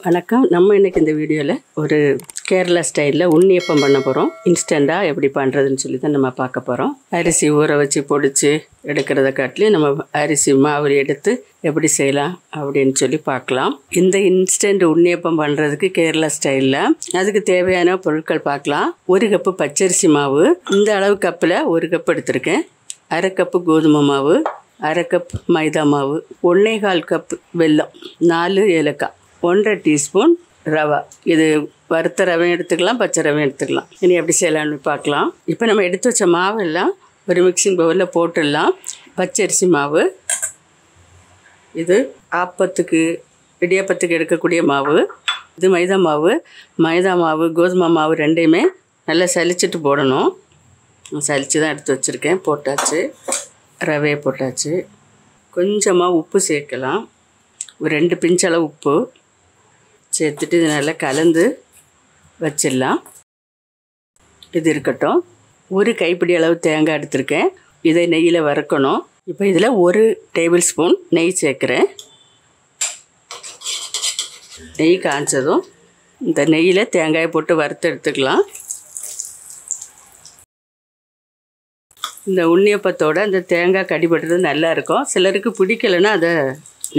வணக்கம். நம்ம இன்னைக்கு இந்த வீடியோவில் ஒரு கேரளா ஸ்டைலில் உண்ணியப்பம் பண்ண போகிறோம். இன்ஸ்டண்ட்டாக எப்படி பண்ணுறதுன்னு சொல்லி தான் நம்ம பார்க்க போகிறோம். அரிசி ஊற வச்சு பொடிச்சு எடுக்கிறத காட்டிலையும் நம்ம அரிசி மாவு எடுத்து எப்படி செய்யலாம் அப்படின்னு சொல்லி பார்க்கலாம். இந்த இன்ஸ்டன்ட் உண்ணியப்பம் பண்ணுறதுக்கு கேரளா ஸ்டைலில் அதுக்கு தேவையான பொருட்கள் பார்க்கலாம். 1 கப்பு பச்சரிசி மாவு, இந்த அளவு கப்பில் 1 கப் எடுத்திருக்கேன். 1/2 கப்பு கோதுமை மாவு, 1/2 கப் மைதா மாவு, 1/4 கப் வெல்லம், 4 ஏலக்காய், 1/2 டீஸ்பூன் ரவை. இது வறுத்த ரவையும் எடுத்துக்கலாம், பச்சை ரவையும் எடுத்துக்கலாம். இனி எப்படி செய்யலாம்னு பார்க்கலாம். இப்போ நம்ம எடுத்து வச்ச மாவெல்லாம் ஒரு மிக்சிங் பவுலில் போட்டுடலாம். பச்சரிசி மாவு, இது ஆப்பத்துக்கு இடியாப்பத்துக்கு எடுக்கக்கூடிய மாவு. இது மைதா மாவு, கோதுமை மாவு ரெண்டையுமே நல்லா சலிச்சிட்டு போடணும். சலித்து தான் எடுத்து வச்சுருக்கேன். போட்டாச்சு, ரவையை போட்டாச்சு. கொஞ்சமாக உப்பு சேர்க்கலாம், ஒரு 2 பிஞ்ச் அளவு உப்பு சேர்த்துட்டு இது நல்லா கலந்து வச்சிடலாம். இது இருக்கட்டும். 1 கைப்பிடி அளவு தேங்காய் எடுத்திருக்கேன். இதை நெய்யில் வறுக்கணும். இப்போ இதில் 1 டேபிள் ஸ்பூன் நெய் சேர்க்குறேன். நெய் காய்ச்சதும் இந்த நெய்யில் தேங்காயை போட்டு வறுத்து எடுத்துக்கலாம். இந்த உண்ணியப்பத்தோட அந்த தேங்காய் கடிபடுறது நல்லா இருக்கும். சிலருக்கு பிடிக்கலைன்னா அதை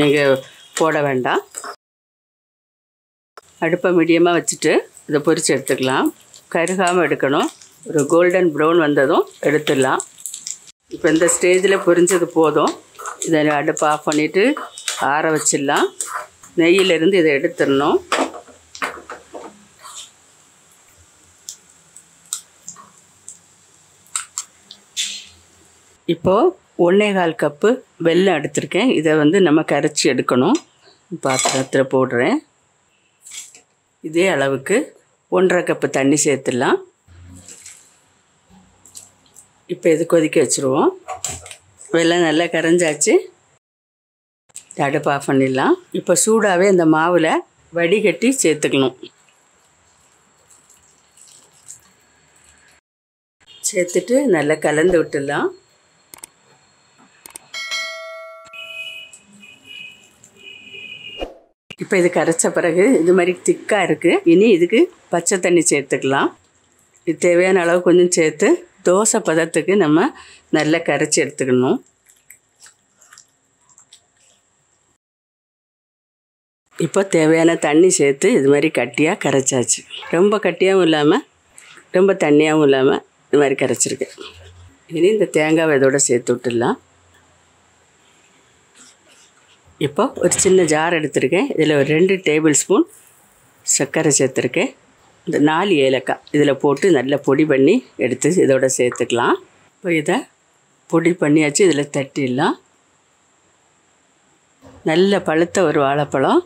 நீங்கள் போட வேண்டாம். அடுப்பை மீடியமாக வச்சுட்டு இதை பொரித்து எடுத்துக்கலாம். கருகாமல் எடுக்கணும். ஒரு கோல்டன் ப்ரௌன் வந்ததும் எடுத்துடலாம். இப்போ இந்த ஸ்டேஜில் பொரிஞ்சது போதும். இதை அடுப்பை ஆஃப் பண்ணிவிட்டு ஆற வச்சிடலாம். நெய்யிலேருந்து இதை எடுத்துடணும். இப்போது 1/4 கப்பு வெல்லம் எடுத்திருக்கேன். இதை நம்ம கரைச்சி எடுக்கணும். பாத்திரத்தில் போடுறேன். இதே அளவுக்கு 1/2 கப்பு தண்ணி சேர்த்துடலாம். இப்போ இது கொதிக்க வச்சுருவோம். வெல்லம் நல்லா கரைஞ்சாச்சு. அடுப்பு ஆஃப் பண்ணிடலாம். இப்போ சூடாகவே இந்த மாவில் வடிகட்டி சேர்த்துக்கணும். சேர்த்துட்டு நல்லா கலந்து விட்டுடலாம். இப்போ இது கரைச்ச பிறகு இது மாதிரி திக்காக இருக்குது. இனி இதுக்கு பச்சை தண்ணி சேர்த்துக்கலாம். இது தேவையான அளவு கொஞ்சம் சேர்த்து தோசை பதத்துக்கு நம்ம நல்லா கரைச்சி எடுத்துக்கணும். இப்போ தேவையான தண்ணி சேர்த்து இது மாதிரி கட்டியாக கரைச்சாச்சு. ரொம்ப கட்டியாகவும் இல்லாமல் ரொம்ப தண்ணியாகவும் இல்லாமல் இது மாதிரி கரைச்சிருக்கேன். இனி இந்த தேங்காவை இதோட சேர்த்து விட்டுடலாம். இப்போ ஒரு சின்ன ஜார் எடுத்திருக்கேன். இதில் ஒரு 2 டேபிள் ஸ்பூன் சர்க்கரை சேர்த்துருக்கேன். இந்த 4 ஏலக்காய் இதில் போட்டு நல்லா பொடி பண்ணி எடுத்து இதோட சேர்த்துக்கலாம். இப்போ இதை பொடி பண்ணியாச்சு. இதில் தட்டிடலாம். நல்ல பழுத்த ஒரு வாழைப்பழம்,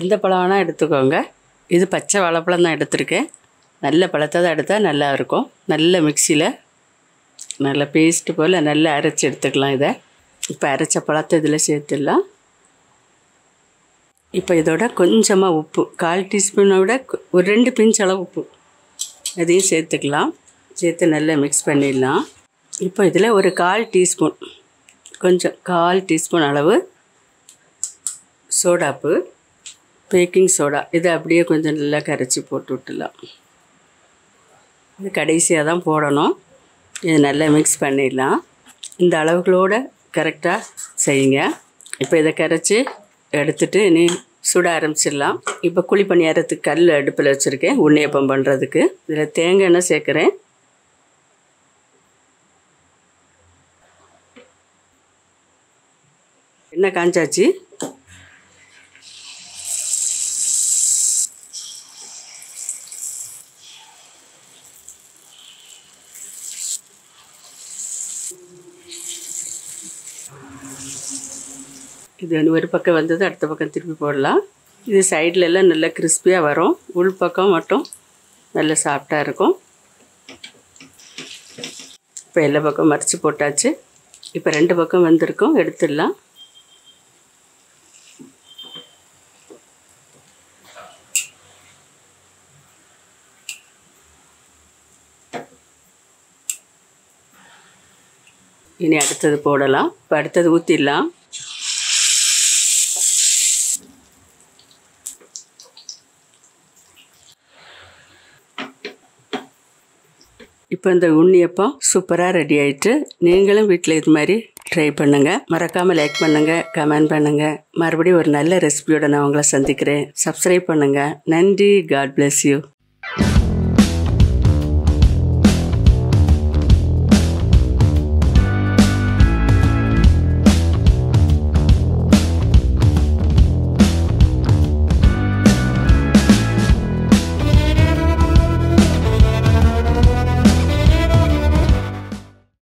எந்த பழம் வேணால் எடுத்துக்கோங்க. இது பச்சை வாழைப்பழம் தான் எடுத்திருக்கேன். நல்ல பழத்தை தான் எடுத்தால் நல்லாயிருக்கும். நல்ல மிக்சியில் நல்ல பேஸ்ட்டு போல் நல்லா அரைச்சி எடுத்துக்கலாம். இதை இப்போ அரைச்ச பழத்தை இதில் சேர்த்துடலாம். இப்போ இதோட கொஞ்சமாக உப்பு, 1/4 டீஸ்பூனை விட ஒரு 2 பிஞ்ச் அளவு உப்பு அதையும் சேர்த்துக்கலாம். சேர்த்து நல்லா மிக்ஸ் பண்ணிடலாம். இப்போ இதில் ஒரு 1/4 டீஸ்பூன், கொஞ்சம் 1/4 டீஸ்பூன் அளவு சோடாப்பு, பேக்கிங் சோடா, இதை அப்படியே கொஞ்சம் நல்லா கரைச்சி போட்டு விட்டுடலாம். இது கடைசியாக தான் போடணும். இது நல்லா மிக்ஸ் பண்ணிடலாம். இந்த அளவுகளோடு கரெக்டாக செய்யுங்க. இப்போ இதை கரைச்சி எடுத்துட்டு இனி சுட ஆரம்பிச்சிடலாம். இப்போ குழி பணியாரத்துக்கு கல் அடுப்பில் வச்சுருக்கேன். உண்ணியப்பம் பண்ணுறதுக்கு இதில் தேங்காய் எண்ணெய் சேர்க்குறேன். எண்ணெய் காஞ்சாச்சு. இது ஒரு பக்கம் வந்தது, அடுத்த பக்கம் திருப்பி போடலாம். இது சைடில் எல்லாம் நல்லா கிறிஸ்பியாக வரும். உள் பக்கம் மட்டும் நல்லா சாஃப்டாக இருக்கும். இப்போ எல்லா பக்கம் மறைச்சி போட்டாச்சு. இப்போ 2 பக்கம் வந்திருக்கும், எடுத்துடலாம். இனி அடுத்தது போடலாம். இப்போ அடுத்தது ஊற்றிடலாம். இப்போ இந்த உண்ணியப்பம் சூப்பராக ரெடி ஆயிட்டு. நீங்களும் வீட்டில் இது மாதிரி ட்ரை பண்ணுங்க. மறக்காம லைக் பண்ணுங்க, கமெண்ட் பண்ணுங்க. மறுபடியும் ஒரு நல்ல ரெசிபியோட நான் உங்களை சந்திக்கிறேன். சப்ஸ்கிரைப் பண்ணுங்க. நன்றி. God bless you.